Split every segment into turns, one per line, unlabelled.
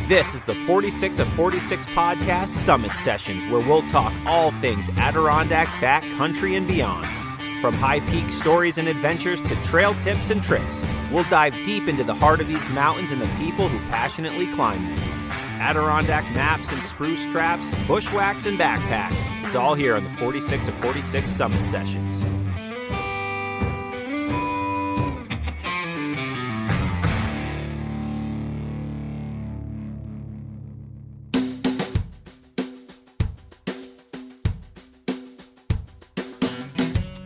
This is the 46 of 46 podcast Summit Sessions, where we'll talk all things Adirondack, backcountry, and beyond. From high peak stories and adventures to trail tips and tricks, we'll dive deep into the heart of these mountains and the people who passionately climb them. Adirondack maps and spruce traps, bushwhacks and backpacks. It's all here on the 46 of 46 Summit Sessions.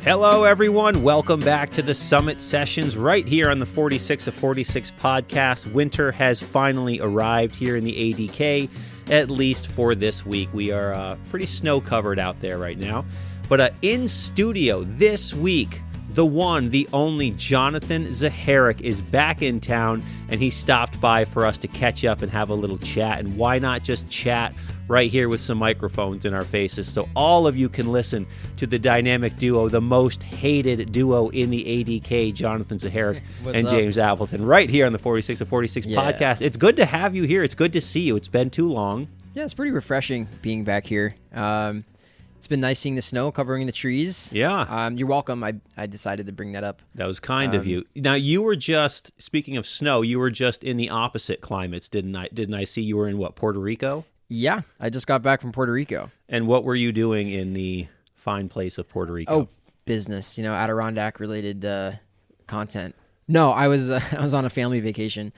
Hello, everyone. Welcome back to the Summit Sessions right here on the 46 of 46 podcast. Winter has finally arrived here in the ADK, at least for this week. We are pretty snow-covered out there right now. But in studio this week, the one, the only Jonthan Zaharek is back in town, and he stopped by for us to catch up and have a little chat. And why not just chat right here with some microphones in our faces so all of you can listen to the dynamic duo, the most hated duo in the ADK, Jonthan Zaharek and James Appleton, right here on the 46 of 46 podcast. It's good to have you here. It's good to see you. It's been too long.
Yeah, it's pretty refreshing being back here. It's been nice seeing the snow covering the trees.
Yeah.
You're welcome. I decided to bring that up.
That was kind of you. Now, you were just, speaking of snow, you were just in the opposite climates, didn't I? Didn't I see you were in, what, Puerto Rico?
Yeah, I just got back from Puerto Rico.
And what were you doing in the fine place of Puerto Rico?
Oh, business, Adirondack-related content. No, I was on a family vacation.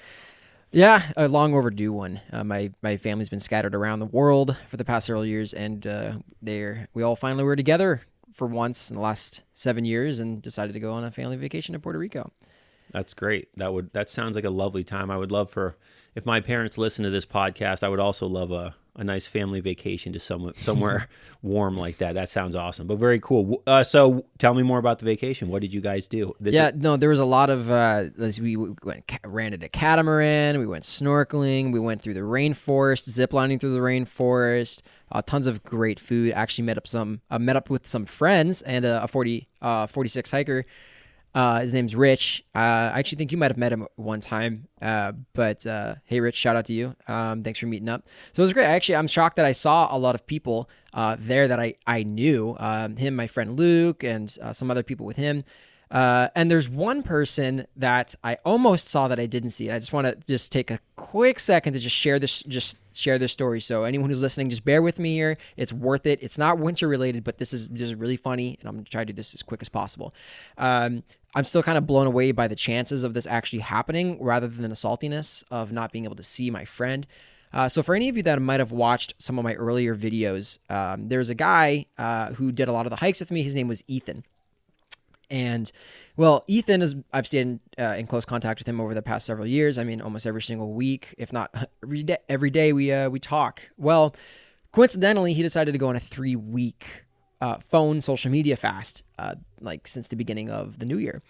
Yeah, a long overdue one. My family's been scattered around the world for the past several years, and we all finally were together for once in the last 7 years and decided to go on a family vacation to Puerto Rico.
That's great. That sounds like a lovely time. I would love if my parents listen to this podcast, I would also love a nice family vacation to somewhere warm like that. That sounds awesome, but very cool. So tell me more about the vacation. What did you guys do?
There was a lot of, we rented a catamaran, we went snorkeling, we went through the rainforest, ziplining through the rainforest, tons of great food. Actually met up with some friends and a 46 hiker. His name's Rich. I actually think you might have met him one time. But hey, Rich, shout out to you. Thanks for meeting up. So it was great. I'm shocked that I saw a lot of people there that I knew. Him, my friend Luke, and some other people with him. And there's one person that I almost saw that I didn't see. And I just want to take a quick second to share this story. So anyone who's listening, just bear with me here. It's worth it. It's not winter related, but this is just really funny. And I'm going to try to do this as quick as possible. I'm still kind of blown away by the chances of this actually happening rather than the saltiness of not being able to see my friend. So for any of you that might have watched some of my earlier videos, there's a guy who did a lot of the hikes with me. His name was Ethan. And well, Ethan I've stayed in close contact with him over the past several years. I mean, almost every single week, if not every day we talk. Well, coincidentally, he decided to go on a 3-week phone social media fast, since the beginning of the new year.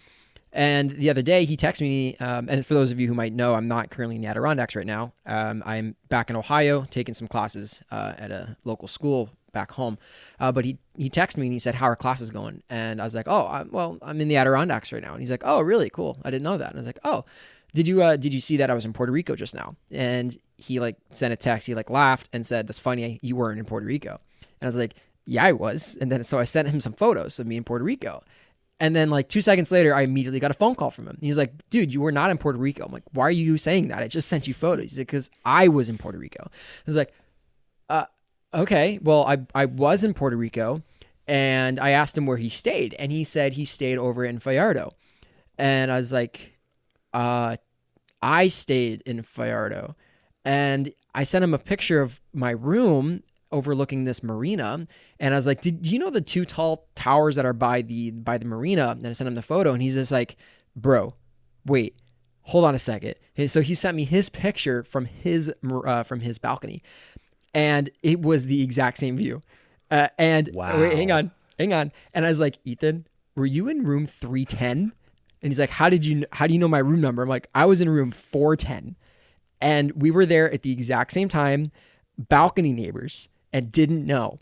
And the other day he texted me, and for those of you who might know, I'm not currently in the Adirondacks right now. I'm back in Ohio taking some classes at a local school back home. But he texted me and he said, "How are classes going?" And I was like, "Oh, I'm in the Adirondacks right now." And he's like, "Oh, really? Cool. I didn't know that." And I was like, "Oh, did you see that I was in Puerto Rico just now?" And he sent a text. He laughed and said, "That's funny. You weren't in Puerto Rico." And I was like, "Yeah, I was." And then so I sent him some photos of me in Puerto Rico. And then 2 seconds later, I immediately got a phone call from him. He's like, "Dude, you were not in Puerto Rico." I'm like, "Why are you saying that? I just sent you photos." He's like, "Because I was in Puerto Rico." I was like, okay, well, I was in Puerto Rico, and I asked him where he stayed, and he said he stayed over in Fajardo. And I was like, I stayed in Fajardo. And I sent him a picture of my room overlooking this marina, and I was like, "Do you know the 2 tall towers that are by the marina?" And I sent him the photo, and he's just like, "Bro, wait, hold on a second." And so he sent me his picture from his balcony, and it was the exact same view. And
wow.
Wait, hang on. And I was like, "Ethan, were you in room 310? And he's like, how do you know my room number?" I'm like, "I was in room 410. And we were there at the exact same time, balcony neighbors, and didn't know."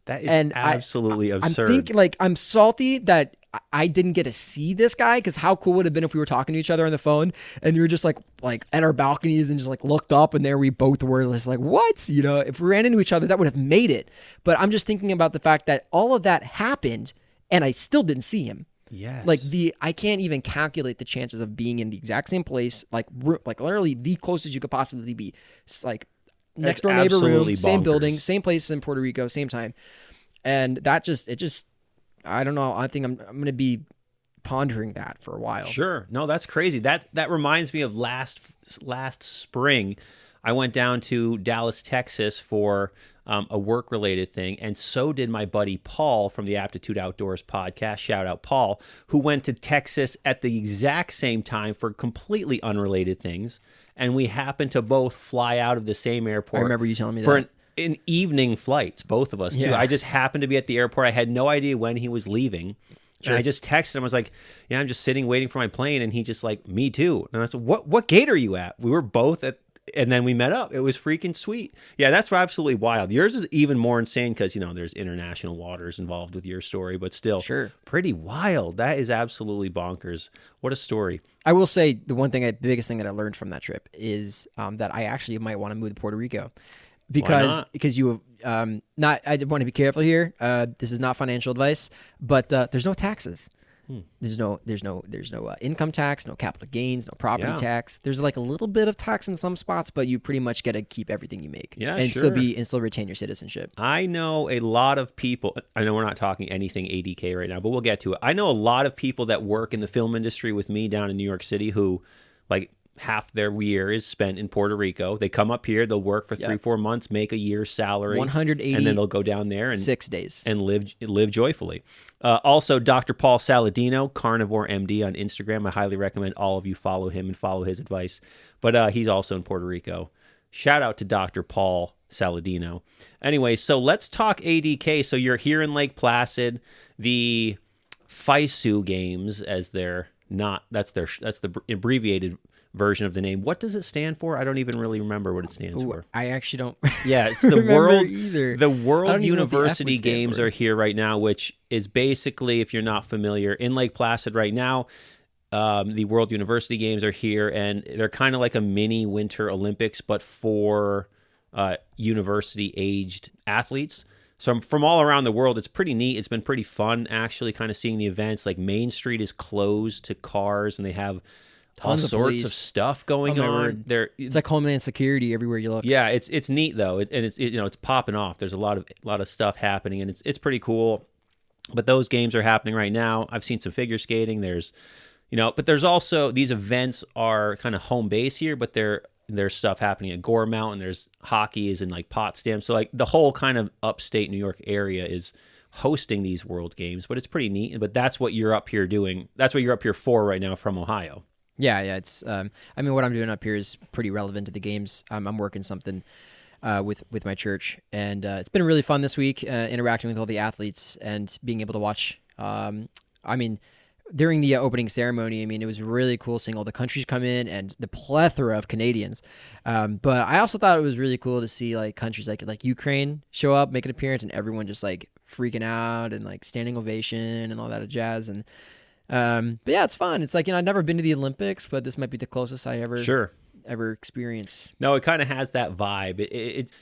That is absolutely absurd.
I'm thinking, I'm salty that I didn't get to see this guy, because how cool would it have been if we were talking to each other on the phone and we were just like at our balconies and just like looked up and there we both were just like, what? You know, if we ran into each other, that would have made it. But I'm just thinking about the fact that all of that happened and I still didn't see him.
Yes.
Like I can't even calculate the chances of being in the exact same place, like literally the closest you could possibly be. It's like next door neighbor room, same building, same place in Puerto Rico, same time. And that just, I don't know. I think I'm going to be pondering that for a while.
Sure. No, that's crazy. That reminds me of last spring. I went down to Dallas, Texas for a work-related thing, and so did my buddy Paul from the Aptitude Outdoors podcast. Shout out Paul, who went to Texas at the exact same time for completely unrelated things, and we happened to both fly out of the same airport.
I remember you telling me
for
that.
in evening flights, both of us too.
Yeah.
I just happened to be at the airport. I had no idea when he was leaving.
Sure.
And I just texted him. I was like, yeah, I'm just sitting waiting for my plane. And he just like, me too. And I said, what gate are you at? We were both at, and then we met up. It was freaking sweet. Yeah, that's absolutely wild. Yours is even more insane because, you know, there's international waters involved with your story, but still
Sure.
pretty wild. That is absolutely bonkers. What a story.
I will say the biggest thing that I learned from that trip is that I actually might want to move to Puerto Rico. Because you have not, I want to be careful here. This is not financial advice, but there's no taxes. There's no income tax, no capital gains, no property tax. There's like a little bit of tax in some spots, but you pretty much get to keep everything you make.
Yeah,
and
sure.
still retain your citizenship.
I know a lot of people. I know we're not talking anything ADK right now, but we'll get to it. I know a lot of people that work in the film industry with me down in New York City who, like, half their year is spent in Puerto Rico. They come up here, they'll work for 3-4 months, make a year's salary,
180,
and then they'll go down there and
6 days
and live joyfully. Also, Dr. Paul Saladino, Carnivore MD on Instagram. I highly recommend all of you follow him and follow his advice. But he's also in Puerto Rico. Shout out to Dr. Paul Saladino. Anyway, so let's talk ADK. So you're here in Lake Placid. The FISU Games, as they're not. That's the abbreviated version of the name. What does it stand for? I don't even really remember what it stands for.
I actually don't.
Yeah, it's the World
either.
The World University Games are here right now, which is basically, if you're not familiar, in Lake Placid right now. The World University Games are here, and they're kind of like a mini Winter Olympics, but for university-aged athletes. So from all around the world, it's pretty neat. It's been pretty fun, actually, kind of seeing the events. Like Main Street is closed to cars, and they have all sorts of stuff going on.
It's like Homeland Security everywhere you look.
Yeah, it's neat though, and it's popping off. There's a lot of stuff happening, and it's pretty cool. But those games are happening right now. I've seen some figure skating. But there's also these events are kind of home base here, but there's stuff happening at Gore Mountain. There's hockey is in like Potsdam. So like the whole kind of upstate New York area is hosting these World Games, but it's pretty neat. But that's what you're up here doing. That's what you're up here for right now from Ohio.
Yeah. It's. I mean, what I'm doing up here is pretty relevant to the games. I'm working something with my church, and it's been really fun this week, interacting with all the athletes and being able to watch. During the opening ceremony, it was really cool seeing all the countries come in and the plethora of Canadians. But I also thought it was really cool to see like countries like Ukraine show up, make an appearance, and everyone just like freaking out and like standing ovation and all that jazz. And but yeah, it's fun. It's like, I've never been to the Olympics, but this might be the closest I ever experience.
No, it kind of has that vibe.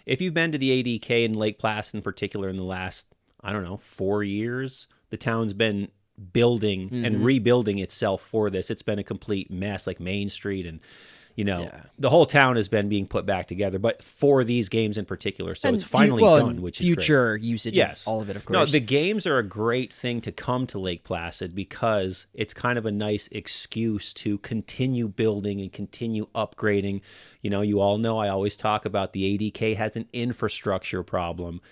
If you've been to the ADK in Lake Placid in particular in the last, 4 years, the town's been building and rebuilding itself for this. It's been a complete mess, like Main Street, and the whole town has been being put back together, but for these games in particular. So it's finally done, which is
future
great.
Usage of all of it, of course.
No, the games are a great thing to come to Lake Placid because it's kind of a nice excuse to continue building and continue upgrading. You all know I always talk about the ADK has an infrastructure problem,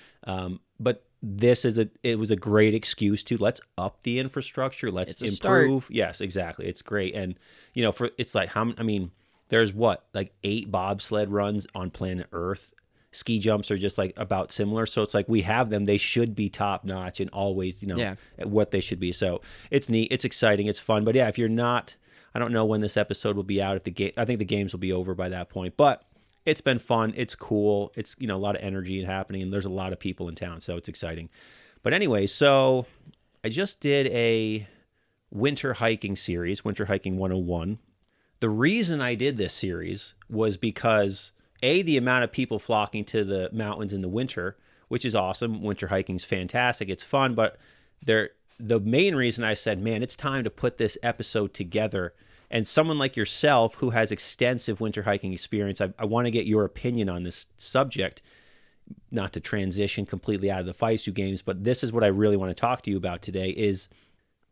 but it was a great excuse to let's up the infrastructure, let's improve.
Start.
Yes, exactly. It's great. And it's like there's like 8 bobsled runs on planet Earth. Ski jumps are just like about similar. So it's like we have them. They should be top notch and always, what they should be. So it's neat. It's exciting. It's fun. But yeah, if you're not, I don't know when this episode will be out. I think the games will be over by that point. But it's been fun. It's cool. It's, a lot of energy happening, and there's a lot of people in town. So it's exciting. But anyway, so I just did winter hiking series, Winter Hiking 101. The reason I did this series was because the amount of people flocking to the mountains in the winter, which is awesome. Winter hiking is fantastic. It's fun, but the main reason I said, man, it's time to put this episode together. And someone like yourself who has extensive winter hiking experience, I want to get your opinion on this subject, not to transition completely out of the FISU games, but this is what I really want to talk to you about today is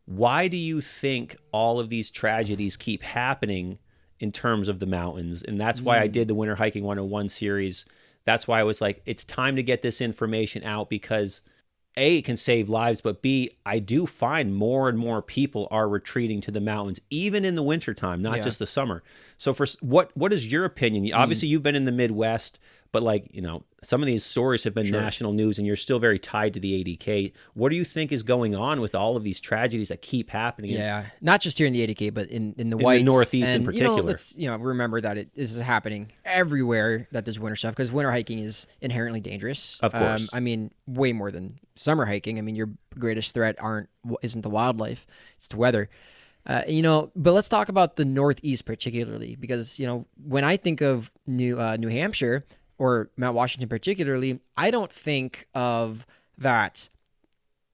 why do you think all of these tragedies keep happening in terms of the mountains? And that's why I did the Winter Hiking 101 series. That's why I was like, it's time to get this information out because A, it can save lives, but B, I do find more and more people are retreating to the mountains, even in the wintertime, not just the summer. So what is your opinion? Obviously, you've been in the Midwest, but some of these stories have been national news and you're still very tied to the ADK. What do you think is going on with all of these tragedies that keep happening?
Yeah, not just here in the ADK, but in the Whites.
In the Northeast
and,
in particular.
Let's remember that this is happening everywhere that there's winter stuff because winter hiking is inherently dangerous.
Of course.
Way more than summer hiking. Your greatest threat isn't the wildlife, it's the weather. But let's talk about the Northeast particularly because, when I think of New Hampshire or Mount Washington particularly, I don't think of that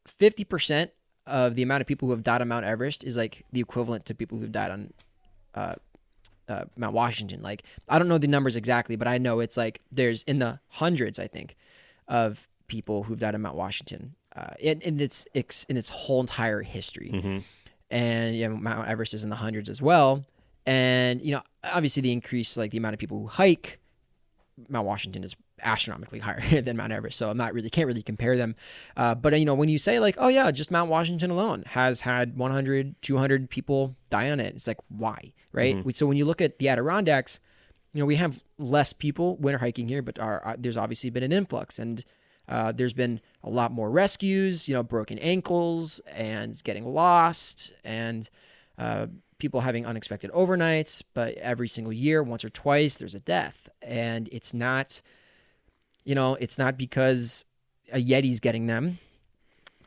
50% of the amount of people who have died on Mount Everest is like the equivalent to people who've died on Mount Washington. I don't know the numbers exactly, but I know it's like there's in the hundreds, I think, of people who've died on Mount Washington in its whole entire history. Mm-hmm. And Mount Everest is in the hundreds as well. And obviously the increase, like the amount of people who hike Mount Washington is astronomically higher than Mount Everest, so can't really compare them. But when you say just Mount Washington alone has had 100, 200 people die on it, it's like why, right? Mm-hmm. So when you look at the Adirondacks, we have less people winter hiking here, but there's obviously been an influx, and there's been a lot more rescues, broken ankles and getting lost, and people having unexpected overnights, but every single year, once or twice, there's a death. And it's not because a Yeti's getting them.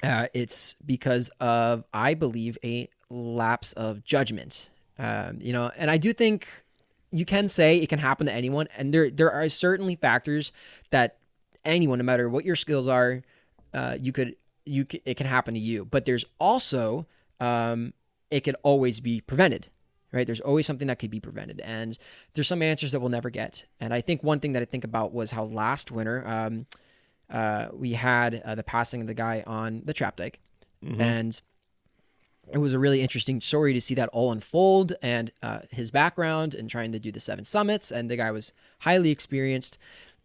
It's because of, I believe, a lapse of judgment. And I do think you can say it can happen to anyone. And there are certainly factors that anyone, no matter what your skills are, it can happen to you. But there's also, it could always be prevented, right? There's always something that could be prevented. And there's some answers that we'll never get. And I think one thing that I think about was how last winter we had the passing of the guy on the trap dike. Mm-hmm. And it was a really interesting story to see that all unfold and his background and trying to do the 7 summits. And the guy was highly experienced.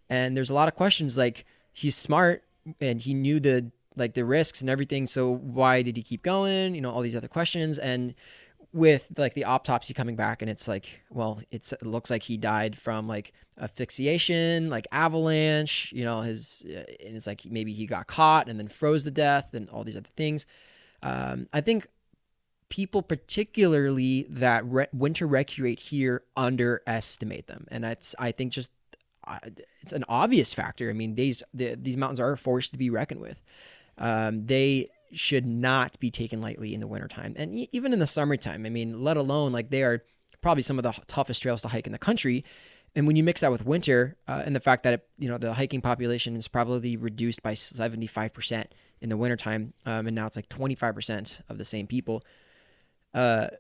And there's a lot of questions like he's smart and he knew the risks and everything. So why did he keep going? All these other questions. And with the autopsy coming back and it's like, well, it looks like he died from asphyxiation, avalanche, and it's like maybe he got caught and then froze to death and all these other things. I think people particularly that winter recreate here underestimate them. And it's an obvious factor. These mountains are a force to be reckoned with. They should not be taken lightly in the wintertime. And even in the summertime, let alone they are probably some of the toughest trails to hike in the country. And when you mix that with winter and the fact that, the hiking population is probably reduced by 75% in the wintertime, and now it's 25% of the same people, I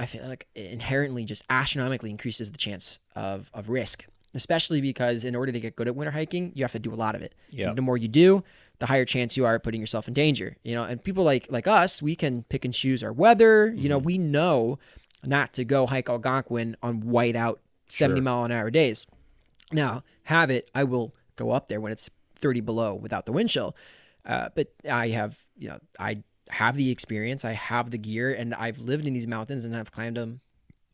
feel like it inherently just astronomically increases the chance of risk, especially because in order to get good at winter hiking, you have to do a lot of it. Yep. And the more you do, the higher chance you are of putting yourself in danger. And people like us, we can pick and choose our weather. Mm-hmm. We know not to go hike Algonquin on whiteout 70-mile-an-hour days. Now, I will go up there when it's 30 below without the wind chill. But I have the experience, I have the gear, and I've lived in these mountains and I've climbed them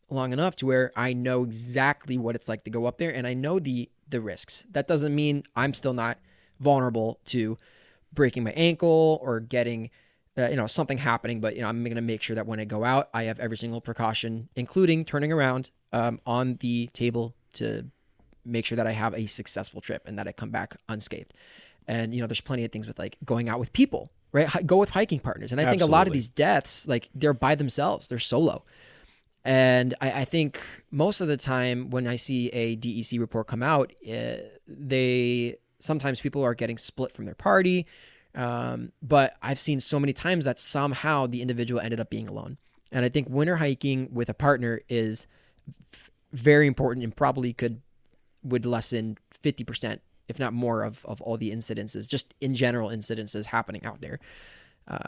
long enough to where I know exactly what it's like to go up there, and I know the risks. That doesn't mean I'm still not vulnerable to breaking my ankle or getting something happening, but I'm going to make sure that when I go out, I have every single precaution, including turning around on the table to make sure that I have a successful trip and that I come back unscathed. And, there's plenty of things with like going out with people, right? Go with hiking partners. And I think a lot of these deaths, like they're by themselves, they're solo. And I think most of the time when I see a DEC report come out, sometimes people are getting split from their party. But I've seen so many times that somehow the individual ended up being alone. And I think winter hiking with a partner is very important and probably would lessen 50%, if not more, of all the incidences, just in general incidences happening out there.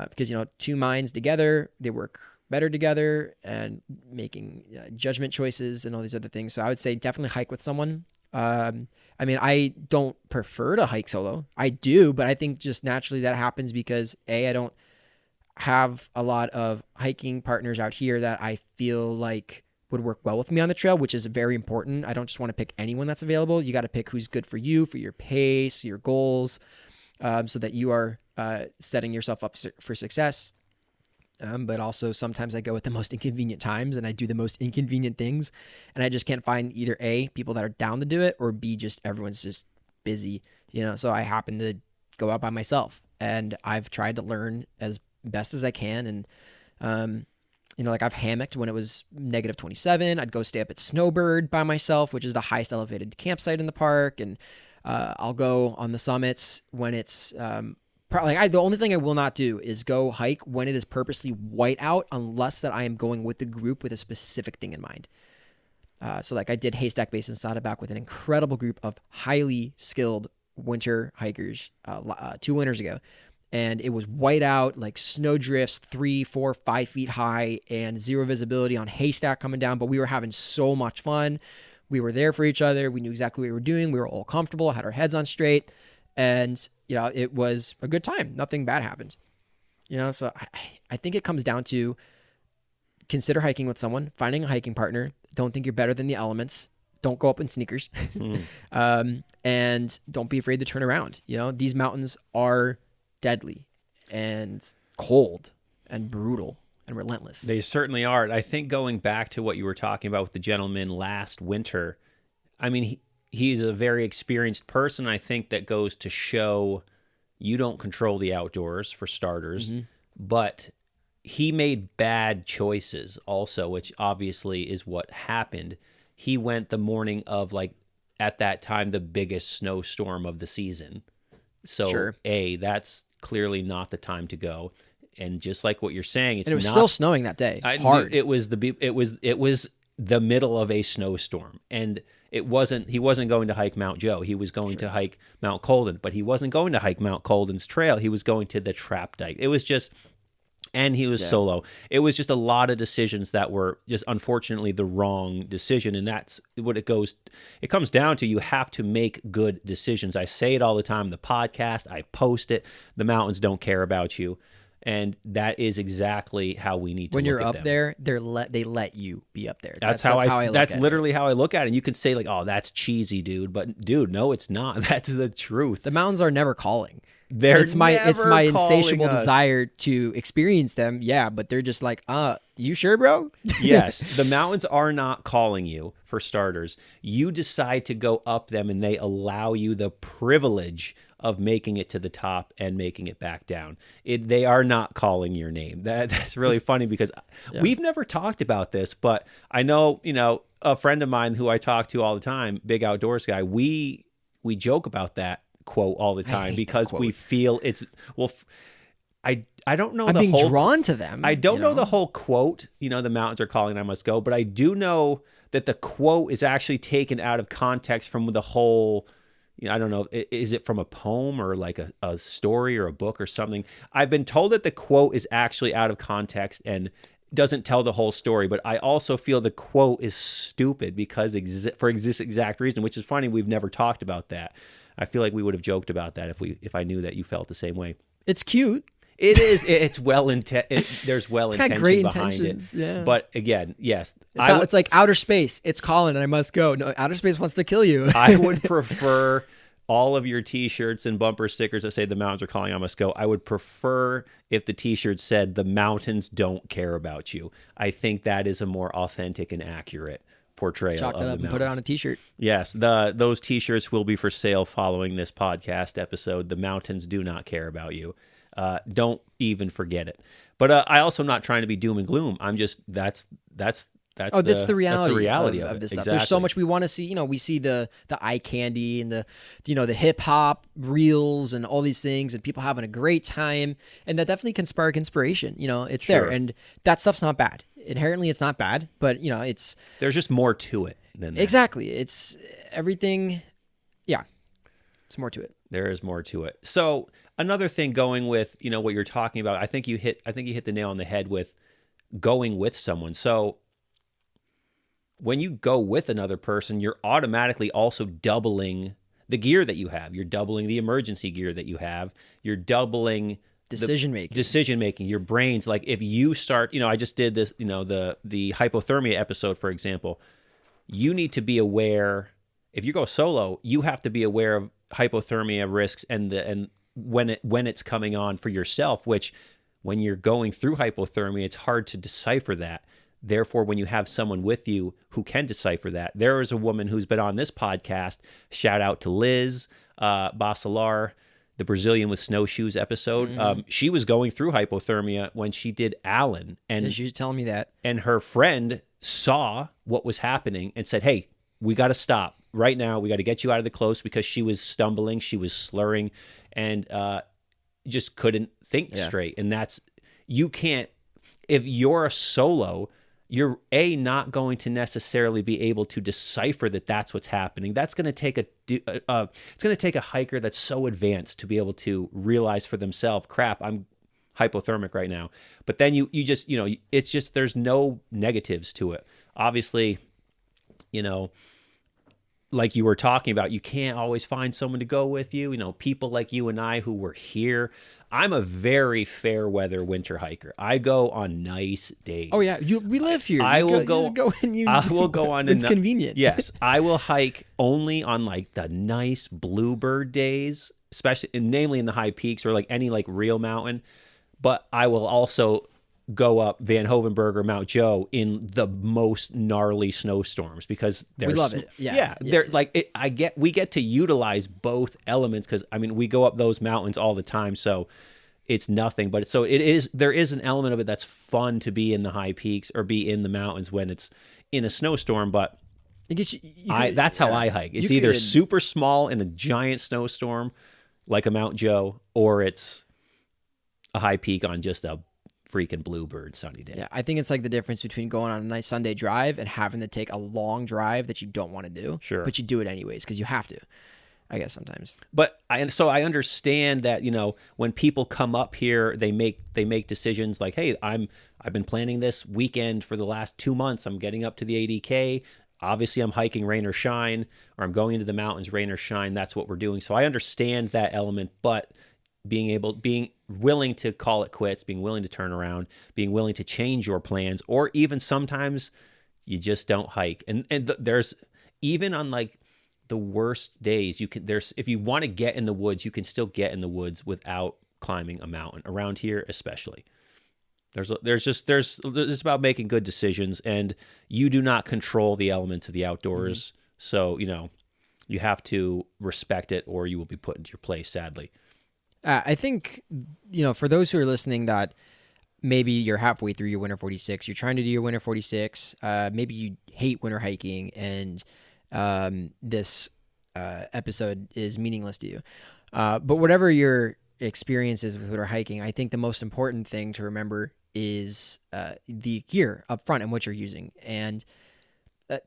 Because, two minds together, they work better together and making judgment choices and all these other things. So I would say definitely hike with someone. I don't prefer to hike solo. I do, but I think just naturally that happens because I don't have a lot of hiking partners out here that I feel like would work well with me on the trail, which is very important. I don't just want to pick anyone that's available. You got to pick who's good for you, for your pace, your goals, so that you are setting yourself up for success. But also sometimes I go at the most inconvenient times and I do the most inconvenient things, and I just can't find either A, people that are down to do it, or B, just everyone's just busy, so I happen to go out by myself, and I've tried to learn as best as I can. And, like I've hammocked when it was -27, I'd go stay up at Snowbird by myself, which is the highest elevated campsite in the park. And, I'll go on the summits when it's, the only thing I will not do is go hike when it is purposely white out, unless that I am going with the group with a specific thing in mind. So like I did Haystack Basin Saddleback with an incredible group of highly skilled winter hikers 2 winters ago. And it was white out, like snow drifts 3, 4, 5 feet high and zero visibility on Haystack coming down. But we were having so much fun. We were there for each other. We knew exactly what we were doing. We were all comfortable, had our heads on straight. And, it was a good time. Nothing bad happened. So I think it comes down to consider hiking with someone, finding a hiking partner. Don't think you're better than the elements. Don't go up in sneakers. And don't be afraid to turn around. These mountains are deadly and cold and brutal and relentless.
They certainly are. I think going back to what you were talking about with the gentleman last winter, he's a very experienced person. I think that goes to show you don't control the outdoors, for starters, but he made bad choices also, which obviously is what happened. He went the morning of, like, at that time, the biggest snowstorm of the season. So, sure. That's clearly not the time to go. And just like what you're saying,
it was still snowing that day. Hard.
It was the middle of a snowstorm, and he wasn't going to hike Mount Joe. He was going to hike Mount Colden, but he wasn't going to hike Mount Colden's trail. He was going to the Trap Dike. It was just, and he was solo. It was just a lot of decisions that were just unfortunately the wrong decision. And that's what it comes down to. You have to make good decisions. I say it all the time, the podcast, I post it. The mountains don't care about you. And that is exactly how we need to
when
look
you're
at
up
them.
there, they let you be up there.
That's how I look at literally it. How I look at it. And you could say like, "Oh, that's cheesy, dude," but dude, no, it's not. That's the truth.
The mountains are never calling.
It's
my insatiable desire to experience them. Yeah, but they're just like, you sure, bro?
Yes, the mountains are not calling you, for starters. You decide to go up them, and they allow you the privilege of making it to the top and making it back down. They are not calling your name. That's really funny because we've never talked about this, but I know, a friend of mine who I talk to all the time, big outdoors guy, we joke about that quote all the time because we feel it's, I don't know.
I'm being drawn to them.
I don't know the whole quote, the mountains are calling, I must go, but I do know that the quote is actually taken out of context from the whole, I don't know, is it from a poem or like a story or a book or something? I've been told that the quote is actually out of context and doesn't tell the whole story, but I also feel the quote is stupid because for this exact reason, which is funny. We've never talked about that. I feel like we would have joked about that if I knew that you felt the same way.
It's cute.
It is. It's there's intention
great
behind
intentions,
it.
Yeah.
But again, yes,
it's like outer space. It's calling, and I must go. No, outer space wants to kill you.
I would prefer all of your T-shirts and bumper stickers that say "The mountains are calling, I must go." I would prefer if the T-shirt said "The mountains don't care about you." I think that is a more authentic and accurate portrayal
Chalk
of
that
the
up and
mountains.
put it on a t-shirt.
Yes, those t-shirts will be for sale following this podcast episode. The mountains do not care about you. Don't even forget it. But I also am not trying to be doom and gloom. I'm just that's
that's the reality of
it.
this stuff.
Exactly.
There's so much we want to see. We see the eye candy and the hip hop reels and all these things, and people having a great time, and that definitely can spark inspiration. It's
Sure.
there, and that stuff's not bad. Inherently, it's not bad, but
there's just more to it than that.
Exactly. It's everything. Yeah, it's more to it.
There is more to it. So another thing going with what you're talking about, I think you hit the nail on the head with going with someone. So when you go with another person, you're automatically also doubling the gear that you have. You're doubling the emergency gear that you have. You're doubling decision making. Your brains, like if you start, I just did this, the hypothermia episode, for example. You need to be aware. If you go solo, you have to be aware of hypothermia risks and when it's coming on for yourself, which when you're going through hypothermia, it's hard to decipher that. Therefore, when you have someone with you who can decipher that, there is a woman who's been on this podcast. Shout out to Liz Bacelar, the Brazilian with snowshoes episode.
Mm-hmm.
She was going through hypothermia when she did Allen, and
she was telling me that.
And her friend saw what was happening and said, "Hey, we got to stop right now. We got to get you out of the close," because she was stumbling, she was slurring, and just couldn't think straight. And you can't. If you're a solo, you're not going to necessarily be able to decipher that that's what's happening. That's going to take it's going to take a hiker that's so advanced to be able to realize for themselves, crap, I'm hypothermic right now. But then you just, it's just, there's no negatives to it. Obviously, like you were talking about, you can't always find someone to go with you. People like you and I who were here. I'm a very fair weather winter hiker. I go on nice days.
Oh yeah, we live here.
I will
go on.
It's
convenient.
Yes, I will hike only on like the nice bluebird days, especially, namely in the high peaks or like any like real mountain. But I will also go up Van Hovenberg or Mount Joe in the most gnarly snowstorms because
we love it. Yeah.
They're like we get to utilize both elements because we go up those mountains all the time, so it's nothing. But there is an element of it that's fun to be in the high peaks or be in the mountains when it's in a snowstorm. But that's how I hike. It's either super small in a giant snowstorm like a Mount Joe, or it's a high peak on just a freaking bluebird sunny day.
Yeah, I think it's like the difference between going on a nice Sunday drive and having to take a long drive that you don't want to do.
Sure.
But you do it anyways because you have to, I guess sometimes.
But I understand that, when people come up here, they make decisions like, hey, I've been planning this weekend for the last 2 months. I'm getting up to the ADK. Obviously, I'm hiking rain or shine, or I'm going into the mountains, rain or shine. That's what we're doing. So I understand that element, but being willing to call it quits, being willing to turn around, being willing to change your plans, or even sometimes you just don't hike. And there's even on like the worst days, if you want to get in the woods, you can still get in the woods without climbing a mountain around here, especially. It's about making good decisions, and you do not control the elements of the outdoors. Mm-hmm. So, you have to respect it or you will be put into your place, sadly.
I think, for those who are listening that maybe you're halfway through your Winter 46, you're trying to do your Winter 46, maybe you hate winter hiking and this episode is meaningless to you. But whatever your experience is with winter hiking, I think the most important thing to remember is the gear up front and what you're using. And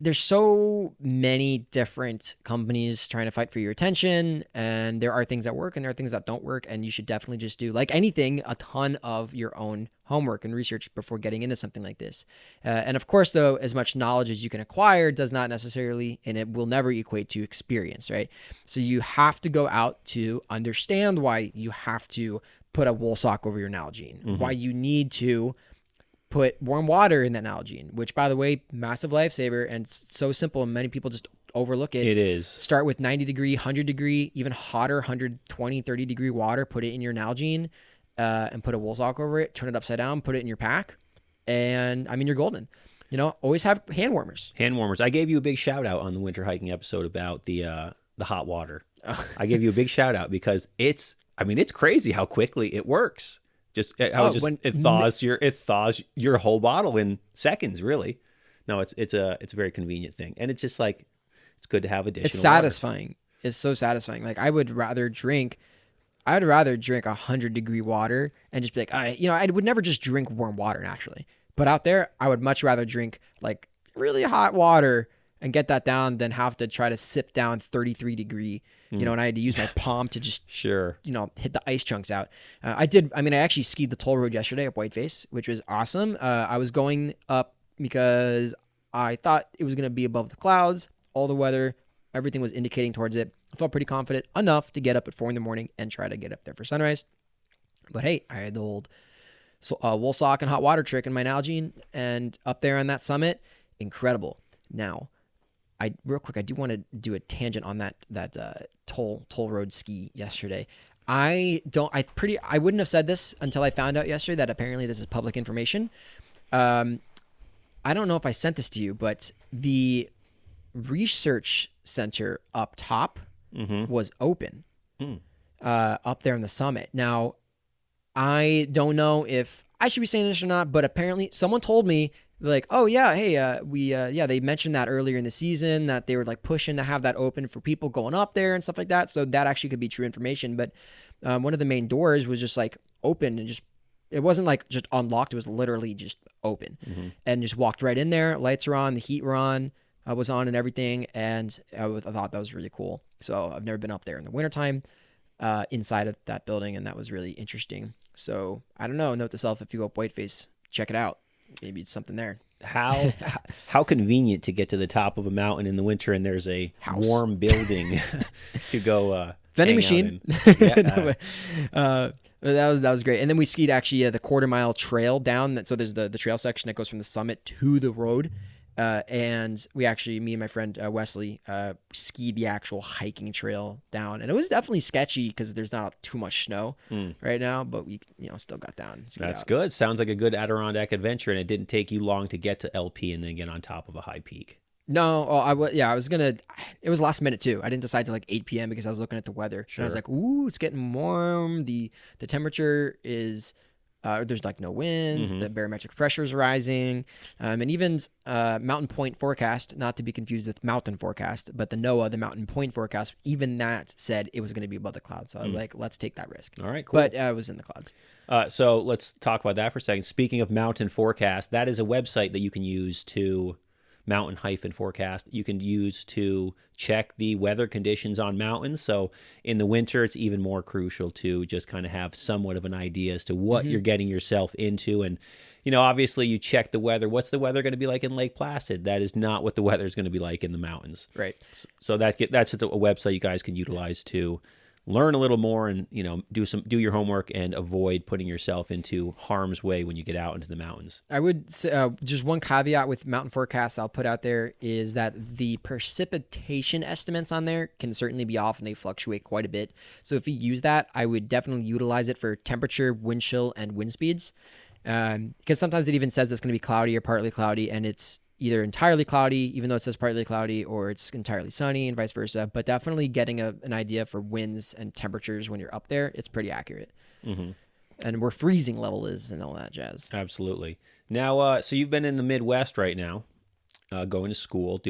there's so many different companies trying to fight for your attention, and there are things that work and there are things that don't work, and you should definitely just do, like anything, a ton of your own homework and research before getting into something like this. And of course, though, as much knowledge as you can acquire does not necessarily, and it will never equate to experience, right? So you have to go out to understand why you have to put a wool sock over your Nalgene, mm-hmm. why you need to put warm water in that Nalgene, which, by the way, massive lifesaver and so simple, and many people just overlook it.
It is.
Start with 90 degree, 100 degree, even hotter, 120, 30 degree water, put it in your Nalgene, and put a wool sock over it, turn it upside down, put it in your pack, and you're golden. Always have hand warmers.
Hand warmers. I gave you a big shout out on the winter hiking episode about the hot water. I gave you a big shout out because it's crazy how quickly it works. It thaws your whole bottle in seconds, really. No, it's a very convenient thing. And it's just like, it's good to have additional
It's satisfying. Water. It's so satisfying. Like I would rather drink 100-degree water and just be like, I would never just drink warm water naturally. But out there, I would much rather drink like really hot water and get that down than have to try to sip down 33-degree, and I had to use my palm to just, hit the ice chunks out. I actually skied the toll road yesterday up Whiteface, which was awesome. I was going up because I thought it was going to be above the clouds, all the weather, everything was indicating towards it. I felt pretty confident enough to get up at 4 a.m. and try to get up there for sunrise. But hey, I had the old wool sock and hot water trick in my Nalgene, and up there on that summit, incredible. Now, real quick, I do want to do a tangent on that toll road ski yesterday. I wouldn't have said this until I found out yesterday that apparently this is public information. I don't know if I sent this to you, but the research center up top was open up there on the summit. Now, I don't know if I should be saying this or not, but apparently someone told me, like, oh yeah, hey, they mentioned that earlier in the season that they were like pushing to have that open for people going up there and stuff like that. So that actually could be true information. But one of the main doors was just like open and it wasn't like just unlocked. It was literally just open and just walked right in there. Lights were on, the heat were on, was on and everything. And I thought that was really cool. So I've never been up there in the wintertime inside of that building. And that was really interesting. So I don't know, note to self, if you go up Whiteface, check it out. Maybe it's something there.
How convenient to get to the top of a mountain in the winter and there's a warm building to go
vending machine. That was great. And then we skied actually the 1/4-mile trail down. So there's the trail section that goes from the summit to the road. And we actually, me and my friend Wesley, skied the actual hiking trail down. And it was definitely sketchy because there's not too much snow right now, but we still got down.
That's good. Sounds like a good Adirondack adventure, and it didn't take you long to get to LP and then get on top of a high peak.
No, it was last minute too. I didn't decide till like 8 p.m. because I was looking at the weather. Sure. And I was like, ooh, it's getting warm. The temperature is... there's like no winds, the barometric pressure is rising, and even Mountain Point forecast, not to be confused with Mountain forecast, but the NOAA, the Mountain Point forecast, even that said it was going to be above the clouds. So I was like, let's take that risk.
All right, cool.
But I was in the clouds.
So let's talk about that for a second. Speaking of Mountain forecast, that is a website that you can use to mountain-forecast. You can use to check the weather conditions on mountains. So in the winter, it's even more crucial to just kind of have somewhat of an idea as to what you're getting yourself into. And, obviously you check the weather. What's the weather going to be like in Lake Placid? That is not what the weather is going to be like in the mountains.
Right.
So that's a website you guys can utilize to learn a little more and, do your homework and avoid putting yourself into harm's way when you get out into the mountains.
I would say just one caveat with mountain forecasts I'll put out there is that the precipitation estimates on there can certainly be off and they fluctuate quite a bit. So if you use that, I would definitely utilize it for temperature, wind chill, and wind speeds. Because sometimes it even says it's going to be cloudy or partly cloudy, and it's either entirely cloudy, even though it says partly cloudy, or it's entirely sunny and vice versa. But definitely getting an idea for winds and temperatures when you're up there, it's pretty accurate. And where freezing level is and all that jazz.
Absolutely. Now, so you've been in the Midwest right now, going to school,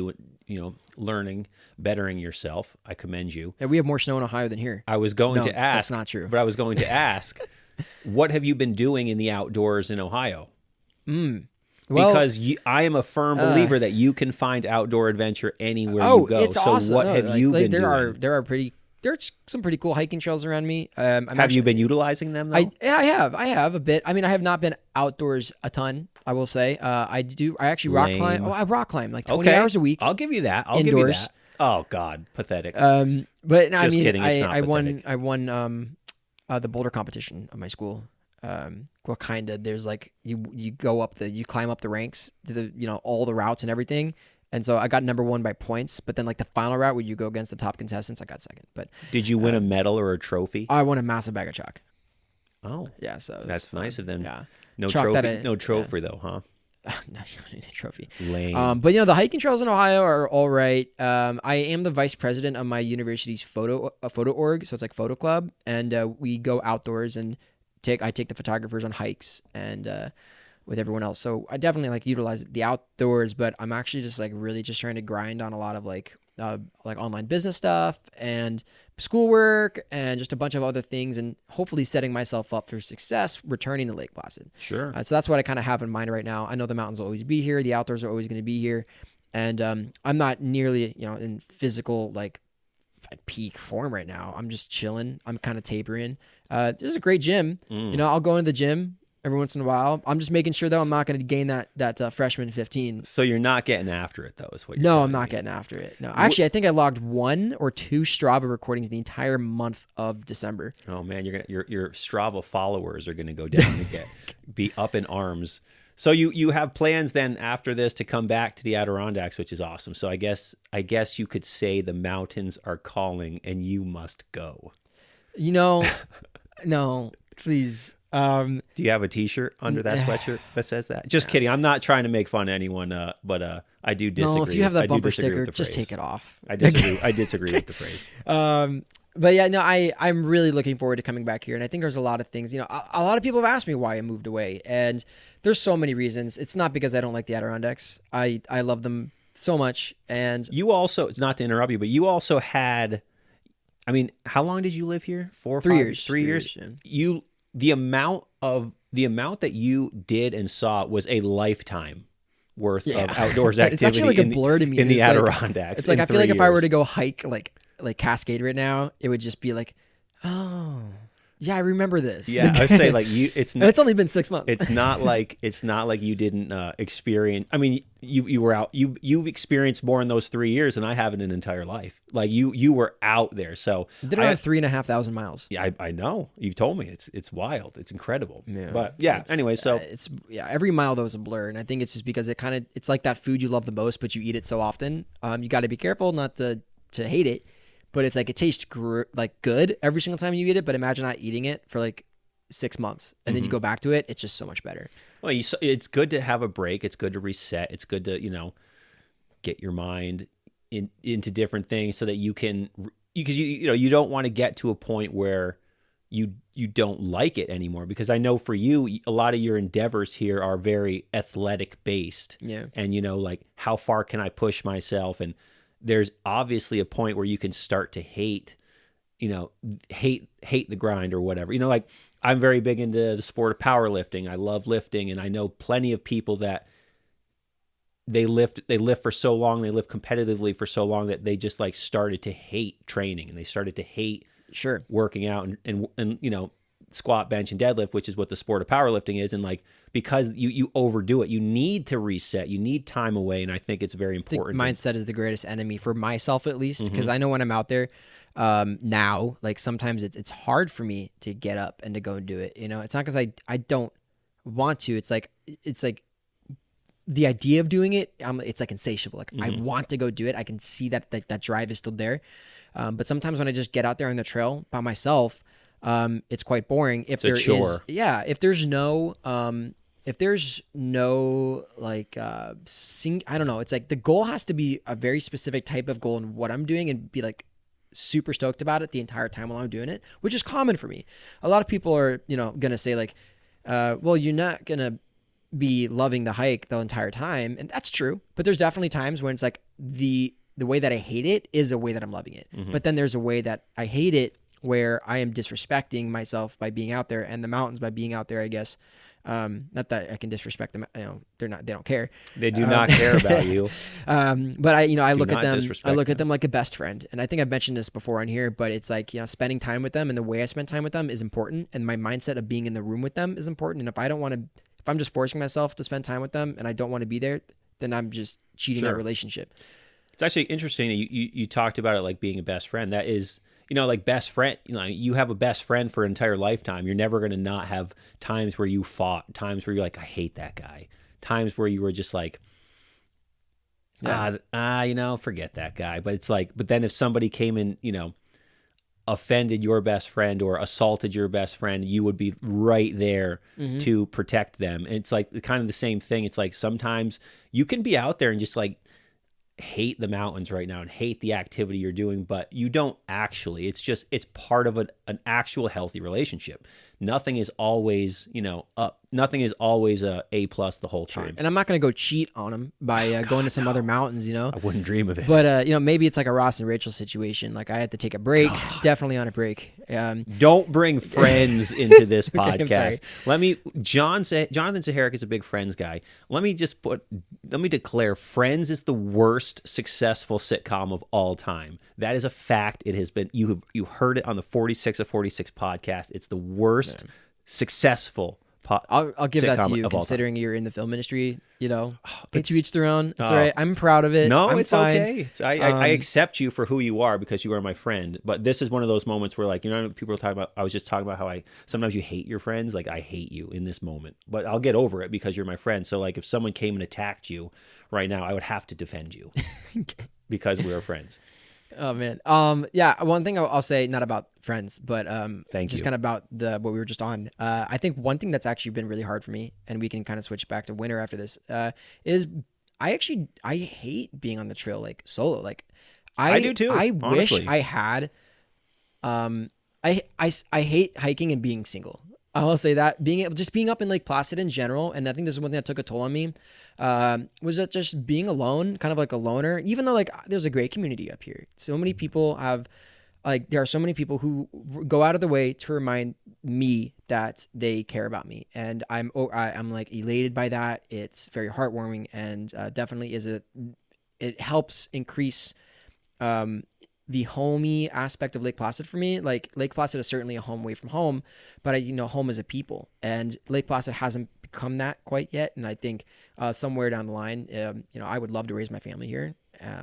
learning, bettering yourself. I commend you.
Yeah, we have more snow in Ohio than here.
I was going to ask.
That's not true.
But I was going to ask, what have you been doing in the outdoors in Ohio?
Well,
because I am a firm believer that you can find outdoor adventure anywhere you go.
It's
so
awesome.
what have you been doing?
There's some pretty cool hiking trails around me.
Have you been utilizing them though?
I have a bit. I mean, I have not been outdoors a ton, I will say. I actually rock climb. Oh, I rock climb like 20 hours a week.
I'll give you that. I'll
indoors.
give you that. Oh God, pathetic.
But no,
Just kidding. It's not pathetic.
I won the boulder competition of my school. Well, kind of. There's like you climb up the ranks to the all the routes and everything. And so I got number 1 by points, but then like the final route where you go against the top contestants, I got second. But
did you win a medal or a trophy?
I won a massive bag of chalk.
Oh,
yeah. So
that's nice of them.
Yeah,
no trophy, though, huh?
No, you don't need a trophy.
Lame.
But the hiking trails in Ohio are all right. I am the vice president of my university's photo org, so it's like photo club, and we go outdoors and I take the photographers on hikes and with everyone else. So I definitely like utilize the outdoors, but I'm actually just like really just trying to grind on a lot of like online business stuff and schoolwork and just a bunch of other things, and hopefully setting myself up for success returning to Lake Placid.
Sure.
So that's what I kind of have in mind right now. I know the mountains will always be here. The outdoors are always going to be here. And I'm not nearly, in physical like peak form right now. I'm just chilling. I'm kind of tapering. This is a great gym. I'll go into the gym every once in a while. I'm just making sure though I'm not going to gain that freshman 15.
So you're not getting after it though, is what you're
No,
telling
I'm not
me.
getting after it. No, actually, I think I logged 1 or 2 Strava recordings the entire month of December.
Oh man, your Strava followers are gonna go down to be up in arms. So you have plans then after this to come back to the Adirondacks, which is awesome. So I guess you could say the mountains are calling and you must go.
No, please.
Do you have a T-shirt under that sweatshirt that says that? Just kidding. I'm not trying to make fun of anyone, but I do disagree.
No, if you have that
I do
bumper
disagree
sticker,
with the
just
phrase.
take it off.
I disagree. I disagree with the phrase.
But yeah, no, I'm really looking forward to coming back here, and I think there's a lot of things. A lot of people have asked me why I moved away, and there's so many reasons. It's not because I don't like the Adirondacks. I love them so much, and
You also, not to interrupt you, but you also had. I mean, how long did you live here? 4 or
3
5?
years.
3 years.
Yeah.
The amount that you did and saw was a lifetime worth of outdoors activity.
It's actually like a blur to me.
in the
It's like-
Adirondacks.
It's like
in
I feel like
3
if I were
years.
to go hike like Cascade right now, it would just be like, oh, yeah, I remember this.
Yeah, I would say like you.
And it's only been 6 months.
It's not like you didn't experience. I mean, you were out. You've experienced more in those 3 years than I have in an entire life. Like you were out there. So
I did around 3,500 miles.
Yeah, I know. You've told me it's wild. It's incredible.
Yeah.
But yeah. Anyway, so
every mile though is a blur, and I think it's just because it's like that food you love the most, but you eat it so often. You got to be careful not to hate it. But it's like it tastes like good every single time you eat it. But imagine not eating it for like 6 months and then you go back to it. It's just so much better.
Well, it's good to have a break. It's good to reset. It's good to get your mind into different things so that you can, because you don't want to get to a point where you don't like it anymore. Because I know for you, a lot of your endeavors here are very athletic based.
Yeah.
And like how far can I push myself? And there's obviously a point where you can start to hate the grind or whatever. Like I'm very big into the sport of powerlifting. I love lifting, and I know plenty of people that they lift for so long, they lift competitively for so long that they just like started to hate training, and they started to hate working out and squat, bench, and deadlift, which is what the sport of powerlifting is. And like, because you overdo it, you need to reset, you need time away. And I think it's very important.
Mindset is the greatest enemy for myself, at least, because I know when I'm out there now, like sometimes it's hard for me to get up and to go and do it. It's not because I don't want to. It's like the idea of doing it, it's like insatiable. Like I want to go do it. I can see that drive is still there. But sometimes when I just get out there on the trail by myself, it's quite boring. If
I don't
know. It's like the goal has to be a very specific type of goal in what I'm doing and be like super stoked about it the entire time while I'm doing it, which is common for me. A lot of people are, going to say like, well, you're not going to be loving the hike the entire time. And that's true. But there's definitely times when it's like the way that I hate it is a way that I'm loving it. But then there's a way that I hate it where I am disrespecting myself by being out there, and the mountains by being out there, I guess. Not that I can disrespect them. They don't care.
They do not care about you.
But I look at them.
disrespect
I look at them like a best friend, and I think I've mentioned this before on here. But it's like spending time with them, and the way I spend time with them is important, and my mindset of being in the room with them is important. And if I'm just forcing myself to spend time with them, and I don't want to be there, then I'm just cheating that relationship.
It's actually interesting that you talked about it like being a best friend. That is, like best friend, you have a best friend for an entire lifetime. You're never going to not have times where you fought, times where you're like, I hate that guy, times where you were just like, forget that guy. But it's like, but then if somebody came in, offended your best friend or assaulted your best friend, you would be right there to protect them. And it's like kind of the same thing. It's like sometimes you can be out there and just like hate the mountains right now and hate the activity you're doing, but you don't actually. It's just, it's part of an actual healthy relationship. Nothing is always, nothing is always A plus the whole time.
And I'm not going to go cheat on him by going to some other mountains,
I wouldn't dream of it.
But, maybe it's like a Ross and Rachel situation. Like I had to take a break, definitely on a break.
Don't bring friends into this podcast.
Okay,
Jonthan Zaharek is a big Friends guy. Let me declare Friends is the worst successful sitcom of all time. That is a fact. It has been, you heard it on the 46 of 46 podcast. It's the worst successful
I'll give that to you, considering you're in the film industry. It's to each their own. It's all right. I'm proud of it.
No,
I'm
it's
fine.
okay. I accept you for who you are because you are my friend. But this is one of those moments where, like, people are talking about. I was just talking about how sometimes you hate your friends. Like, I hate you in this moment, but I'll get over it because you're my friend. So, like, if someone came and attacked you right now, I would have to defend you because we are friends.
Oh man. Yeah. One thing I'll say, not about Friends, but just kind of about what we were just on. I think one thing that's actually been really hard for me, and we can kind of switch back to winter after this, is I hate being on the trail like solo. Like
I do too.
I
honestly.
wish I had. I hate hiking and being single. I will say that being up in Lake Placid in general, and I think this is one thing that took a toll on me, was that just being alone, kind of like a loner. Even though like there's a great community up here, so many people there are so many people who go out of the way to remind me that they care about me, and I'm like elated by that. It's very heartwarming, and definitely it helps increase the homey aspect of Lake Placid for me. Like Lake Placid is certainly a home away from home, but home is a people, and Lake Placid hasn't become that quite yet. And I think somewhere down the line, I would love to raise my family here.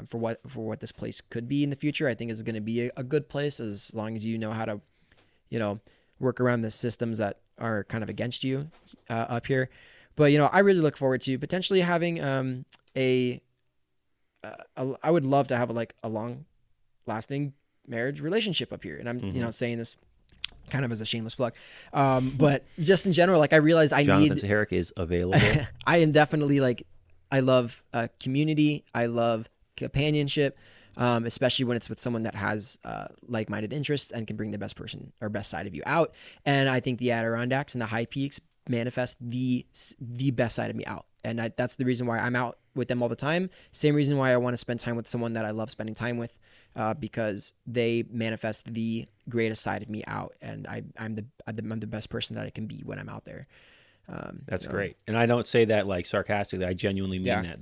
For what this place could be in the future, I think is going to be a good place as long as you know how to, work around the systems that are kind of against you up here. But I really look forward to potentially having I would love to have a long lasting marriage relationship up here. And I'm, saying this kind of as a shameless plug. But just in general, like I realized
Jonthan Zaharek is available.
I am definitely I love community. I love companionship, especially when it's with someone that has like-minded interests and can bring the best person or best side of you out. And I think the Adirondacks and the high peaks manifest the best side of me out. And that's the reason why I'm out with them all the time. Same reason why I want to spend time with someone that I love spending time with, because they manifest the greatest side of me out. And I'm the best person that I can be when I'm out there.
That's great. And I don't say that like sarcastically. I genuinely mean that.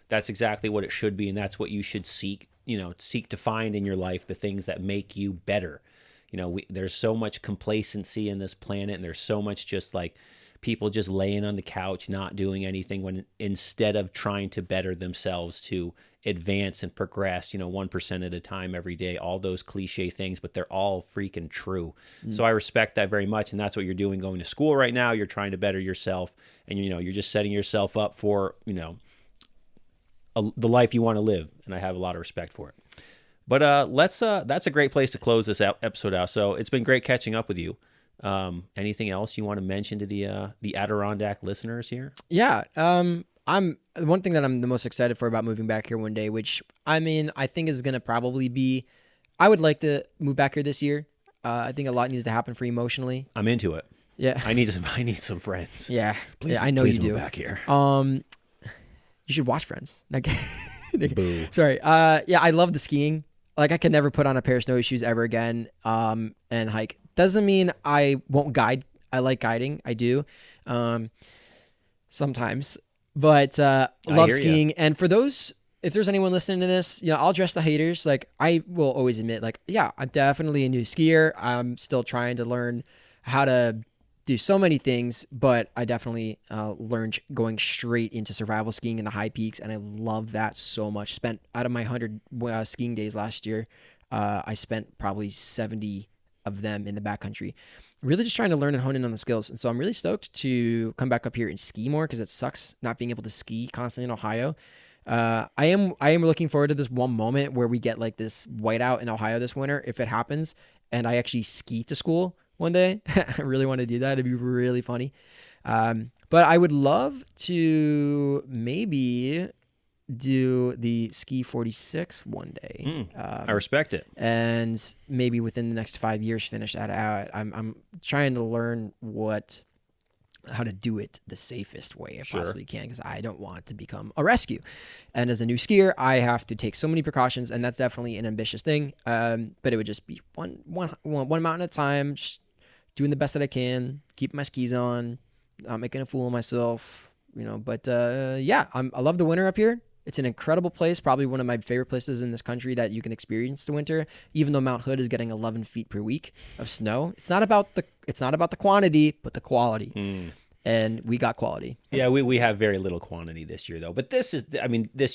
That's exactly what it should be. And that's what you should seek to find in your life, the things that make you better. There's so much complacency in this planet, and there's so much just like people just laying on the couch, not doing anything, when instead of trying to better themselves, to advance and progress, 1% at a time every day, all those cliche things, but they're all freaking true. So I respect that very much. And that's what you're doing going to school right now. You're trying to better yourself, and, you're just setting yourself up for, the life you want to live. And I have a lot of respect for it. But that's a great place to close this episode out. So it's been great catching up with you. Anything else you want to mention to the Adirondack listeners here?
Yeah. I'm one thing that I'm the most excited for about moving back here one day, which I think is going to probably be, I would like to move back here this year. I think a lot needs to happen for you emotionally.
I'm into it.
Yeah.
I need some friends.
Yeah.
Please,
I know
please
you
move
do.
back here.
You should watch Friends.
Boo.
Sorry. Yeah, I love the skiing. Like I could never put on a pair of snowshoes ever again. And hike. Doesn't mean I won't guide. I like guiding. I do. Sometimes. But love skiing. And for those, if there's anyone listening to this, I'll address the haters. Like I will always admit, I'm definitely a new skier. I'm still trying to learn how to do so many things, but I definitely learned going straight into survival skiing in the high peaks, and I love that so much. Spent out of my 100 skiing days last year, I spent probably 70 of them in the backcountry. Really just trying to learn and hone in on the skills. And so I'm really stoked to come back up here and ski more, because it sucks not being able to ski constantly in Ohio. I am looking forward to this one moment where we get like this whiteout in Ohio this winter, if it happens, and I actually ski to school one day. I really want to do that. It'd be really funny. But I would love to maybe do the Ski 46 one day.
I respect it.
And maybe within the next 5 years finish that out. I'm trying to learn how to do it the safest way I possibly can, because I don't want to become a rescue. And as a new skier, I have to take so many precautions, and that's definitely an ambitious thing. But it would just be one mountain at a time, just doing the best that I can, keep my skis on, not making a fool of myself, But I love the winter up here. It's an incredible place, probably one of my favorite places in this country that you can experience the winter. Even though Mount Hood is getting 11 feet per week of snow, it's not about the quantity, but the quality. And we got quality.
Yeah, we have very little quantity this year, though. But this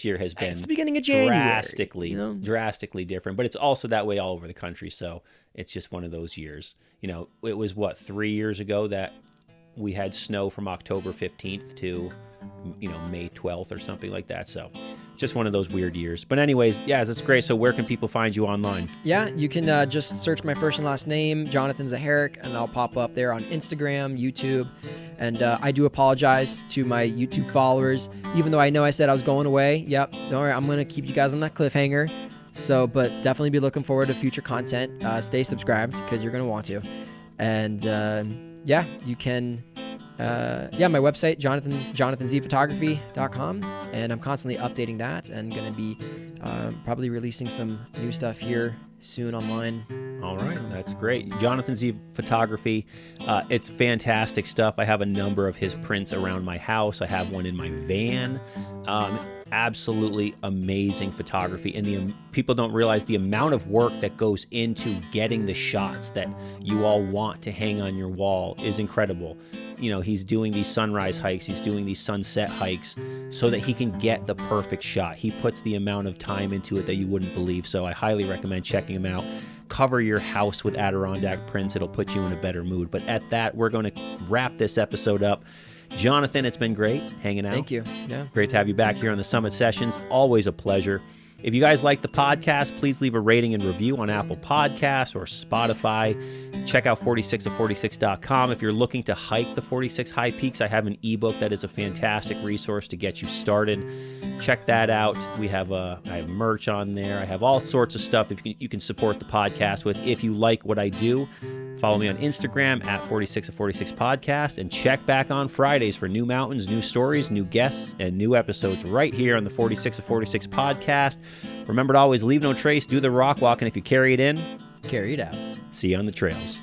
year has been
it's the beginning of January,
drastically different. But it's also that way all over the country. So it's just one of those years. It was 3 years ago that we had snow from October 15th to May 12th or something like that. So just one of those weird years. But anyways, yeah, that's great. So where can people find you online?
Yeah, you can just search my first and last name, Jonthan Zaharek, and I'll pop up there on Instagram, YouTube. And I do apologize to my YouTube followers, even though I know I said I was going away. Yep, don't worry, I'm going to keep you guys on that cliffhanger. So, but definitely be looking forward to future content. Stay subscribed because you're going to want to. And you can... my website, JonthanZPhotography.com, and I'm constantly updating that and going to be probably releasing some new stuff here soon online.
All right, that's great. Jonthan Z Photography, it's fantastic stuff. I have a number of his prints around my house. I have one in my van. Absolutely amazing photography, and people don't realize the amount of work that goes into getting the shots that you all want to hang on your wall is incredible. He's doing these sunrise hikes, he's doing these sunset hikes so that he can get the perfect shot. He puts the amount of time into it that you wouldn't believe, so I highly recommend checking him out. Cover your house with Adirondack prints, it'll put you in a better mood. But at that, we're going to wrap this episode up. Jonthan, it's been great hanging out.
Thank you. Yeah.
Great to have you back here on the Summit Sessions. Always a pleasure. If you guys like the podcast, please leave a rating and review on Apple Podcasts or Spotify. Check out 46of46.com. If you're looking to hike the 46 high peaks, I have an ebook that is a fantastic resource to get you started. Check that out. I have merch on there. I have all sorts of stuff you can support the podcast with. If you like what I do, follow me on Instagram at 46of46podcast, and check back on Fridays for new mountains, new stories, new guests, and new episodes right here on the 46 of 46 podcast. Remember to always leave no trace, do the rock walk, and if you carry it in,
carry it out.
See you on the trails.